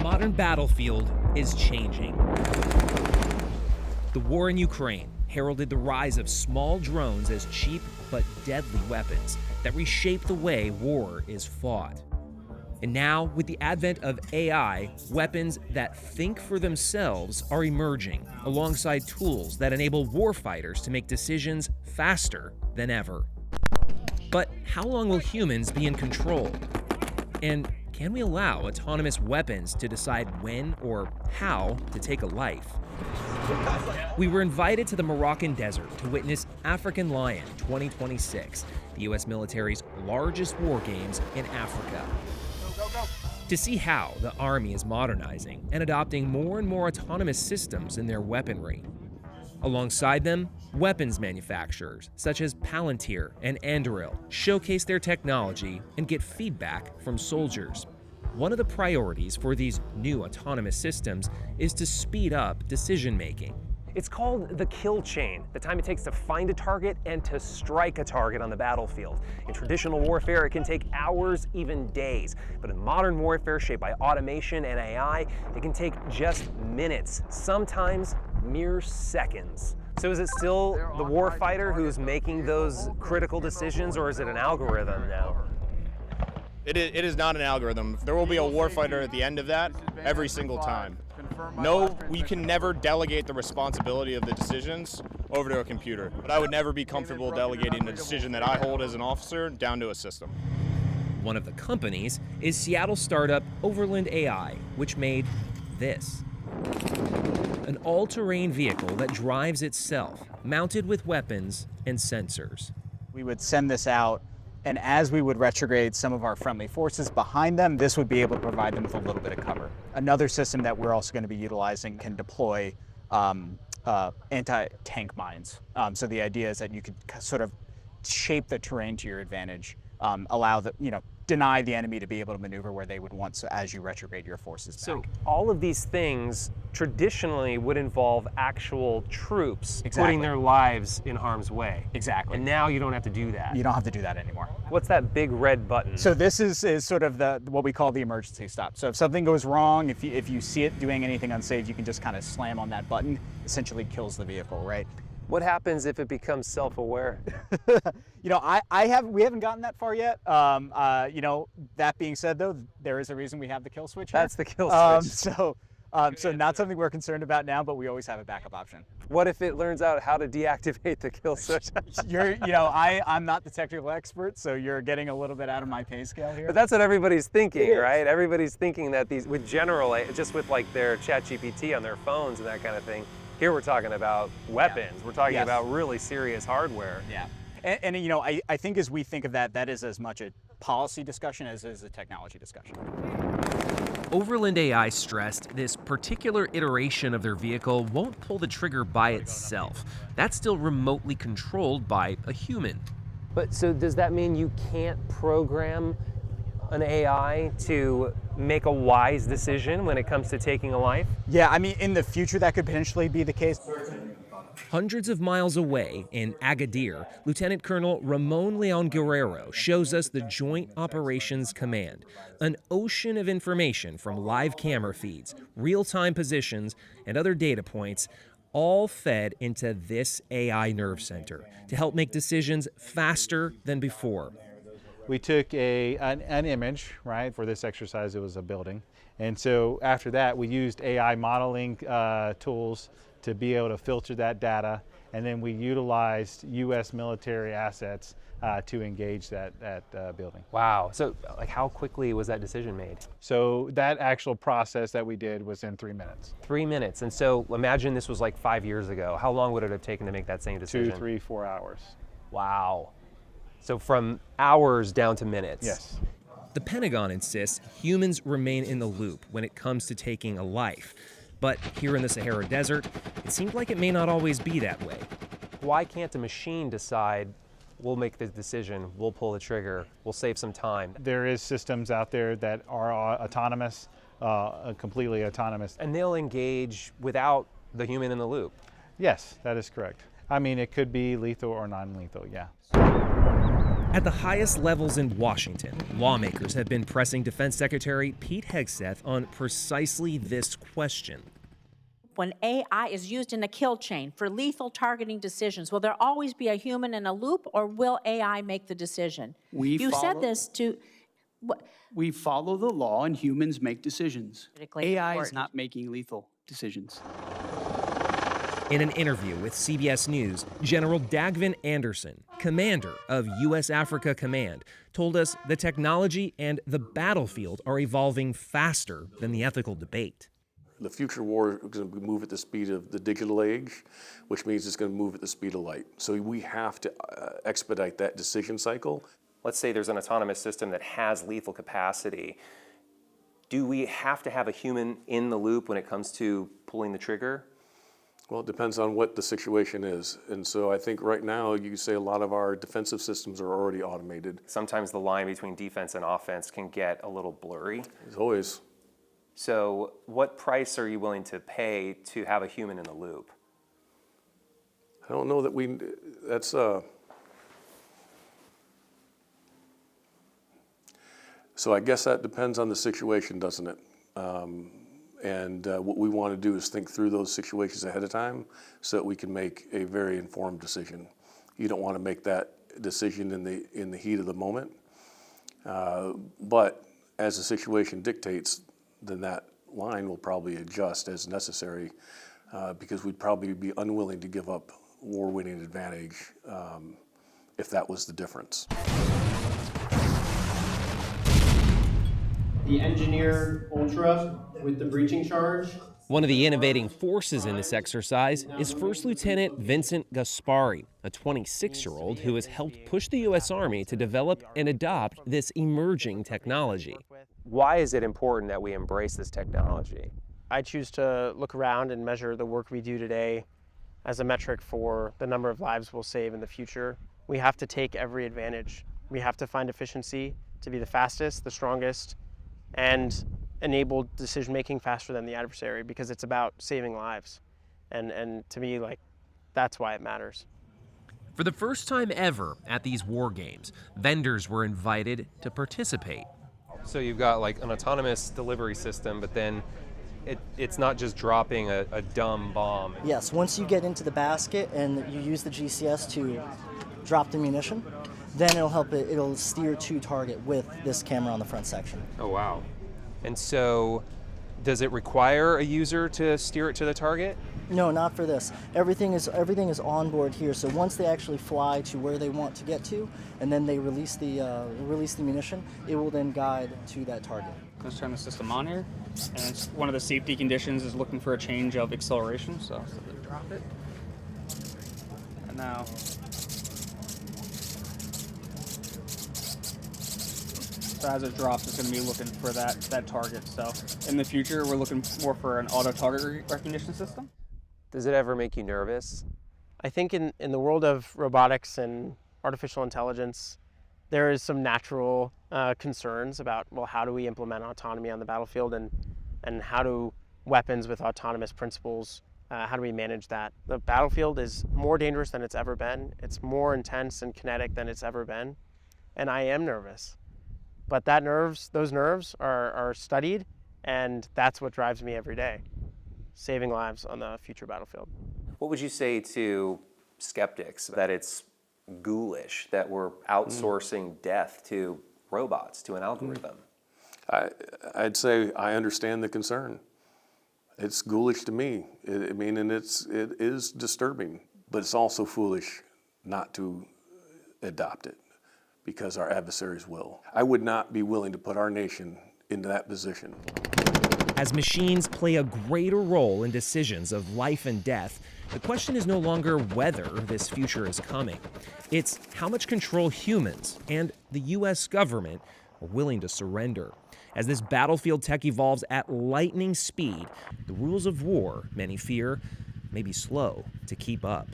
modern battlefield is changing. The war in Ukraine heralded the rise of small drones as cheap but deadly weapons that reshape the way war is fought. And now, with the advent of AI, weapons that think for themselves are emerging, alongside tools that enable warfighters to make decisions faster than ever. But how long will humans be in control? And can we allow autonomous weapons to decide when or how to take a life? We were invited to the Moroccan desert to witness African Lion 2026, the U.S. military's largest war games in Africa. To see how the Army is modernizing and adopting more and more autonomous systems in their weaponry. Alongside them, weapons manufacturers such as Palantir and Anduril showcase their technology and get feedback from soldiers. One of the priorities for these new autonomous systems is to speed up decision-making. It's called the kill chain, the time it takes to find a target and to strike a target on the battlefield. In traditional warfare, it can take hours, even days. But in modern warfare shaped by automation and AI, it can take just minutes, sometimes mere seconds. So is it still the warfighter who's making those critical decisions, or is it an algorithm now? It is not an algorithm. There will be a warfighter at the end of that every single time. No, we can never delegate the responsibility of the decisions over to a computer. But I would never be comfortable delegating the decision that I hold as an officer down to a system. One of the companies is Seattle startup Overland AI, which made this. An all-terrain vehicle that drives itself, mounted with weapons and sensors. We would send this out, and as we would retrograde some of our friendly forces behind them, this would be able to provide them with a little bit of cover. Another system that we're also going to be utilizing can deploy anti-tank mines. So the idea is that you could sort of shape the terrain to your advantage, allow deny the enemy to be able to maneuver where they would want, so as you retrograde your forces back. So all of these things traditionally would involve actual troops putting their lives in harm's way. Exactly. And now you don't have to do that. You don't have to do that anymore. What's that big red button? So this is sort of what we call the emergency stop. So if something goes wrong, if you see it doing anything unsafe, you can just kind of slam on that button, essentially kills the vehicle, right? What happens if it becomes self-aware? We haven't gotten that far yet. That being said, though, there is a reason we have the kill switch here. That's the kill switch. So not something we're concerned about now, but we always have a backup option. What if it learns out how to deactivate the kill switch? I'm not the technical expert, so you're getting a little bit out of my pay scale here. But that's what everybody's thinking, right? Everybody's thinking that these, with general, just with like their ChatGPT on their phones and that kind of thing. Here we're talking about weapons. Yeah. We're talking about really serious hardware. Yeah. And I think as we think of that is as much a policy discussion as it is a technology discussion. Overland AI stressed this particular iteration of their vehicle won't pull the trigger by itself. That's still remotely controlled by a human. But so does that mean you can't program an AI to make a wise decision when it comes to taking a life? Yeah, I mean, in the future that could potentially be the case. Hundreds of miles away in Agadir, Lieutenant Colonel Ramon Leon Guerrero shows us the Joint Operations Command, an ocean of information from live camera feeds, real-time positions, and other data points, all fed into this AI nerve center to help make decisions faster than before. We took an image, right? For this exercise, it was a building. And so after that, we used AI modeling tools to be able to filter that data. And then we utilized U.S. military assets to engage that building. Wow. So like how quickly was that decision made? So that actual process that we did was in 3 minutes. 3 minutes. And so imagine this was like 5 years ago. How long would it have taken to make that same decision? 2, 3, 4 hours. Wow. So from hours down to minutes. Yes. The Pentagon insists humans remain in the loop when it comes to taking a life. But here in the Sahara Desert, it seems like it may not always be that way. Why can't a machine decide, we'll make the decision, we'll pull the trigger, we'll save some time? There is systems out there that are autonomous, completely autonomous. And they'll engage without the human in the loop? Yes, that is correct. I mean, it could be lethal or non-lethal, yeah. At the highest levels in Washington, lawmakers have been pressing Defense Secretary Pete Hegseth on precisely this question. When AI is used in a kill chain for lethal targeting decisions, will there always be a human in a loop, or will AI make the decision? You said this to... We follow the law and humans make decisions. AI is important. not making lethal decisions. In an interview with CBS News, General Dagvin Anderson, commander of U.S. Africa Command, told us the technology and the battlefield are evolving faster than the ethical debate. The future war is going to move at the speed of the digital age, which means it's going to move at the speed of light. So we have to expedite that decision cycle. Let's say there's an autonomous system that has lethal capacity. Do we have to have a human in the loop when it comes to pulling the trigger? Well, it depends on what the situation is. And so I think right now you say a lot of our defensive systems are already automated. Sometimes the line between defense and offense can get a little blurry. As always. So what price are you willing to pay to have a human in the loop? I don't know that that's so I guess that depends on the situation, doesn't it? And what we want to do is think through those situations ahead of time so that we can make a very informed decision. You don't want to make that decision in the heat of the moment. But as the situation dictates, then that line will probably adjust as necessary because we'd probably be unwilling to give up war-winning advantage if that was the difference. The engineered Ultra with the breaching charge. One of the innovating forces in this exercise is First Lieutenant Vincent Gaspari, a 26-year-old who has helped push the U.S. Army to develop and adopt this emerging technology. Why is it important that we embrace this technology? I choose to look around and measure the work we do today as a metric for the number of lives we'll save in the future. We have to take every advantage. We have to find efficiency to be the fastest, the strongest, and enable decision-making faster than the adversary, because it's about saving lives. And to me, that's why it matters. For the first time ever at these war games, vendors were invited to participate. So you've got an autonomous delivery system, but then it's not just dropping a dumb bomb. Yes, once you get into the basket and you use the GCS to drop the munition, then it'll steer to target with this camera on the front section. Oh, wow. And so does it require a user to steer it to the target? No, not for this. Everything is on board here. So once they actually fly to where they want to get to, and then they release the munition, it will then guide to that target. Let's turn the system on here. And one of the safety conditions is looking for a change of acceleration. So drop it. And now. So as it drops, it's going to be looking for that target. So in the future, we're looking more for an auto target recognition system. Does it ever make you nervous? I think in the world of robotics and artificial intelligence, there is some natural concerns about, well, how do we implement autonomy on the battlefield, and how do weapons with autonomous principles, how do we manage that? The battlefield is more dangerous than it's ever been. It's more intense and kinetic than it's ever been. And I am nervous. But those nerves are studied, and that's what drives me every day, saving lives on the future battlefield. What would you say to skeptics that it's ghoulish, that we're outsourcing death to robots, to an algorithm? I'd say I understand the concern. It's ghoulish to me. It is disturbing, but it's also foolish not to adopt it, because our adversaries will. I would not be willing to put our nation into that position. As machines play a greater role in decisions of life and death, the question is no longer whether this future is coming. It's how much control humans and the U.S. government are willing to surrender. As this battlefield tech evolves at lightning speed, the rules of war, many fear, may be slow to keep up.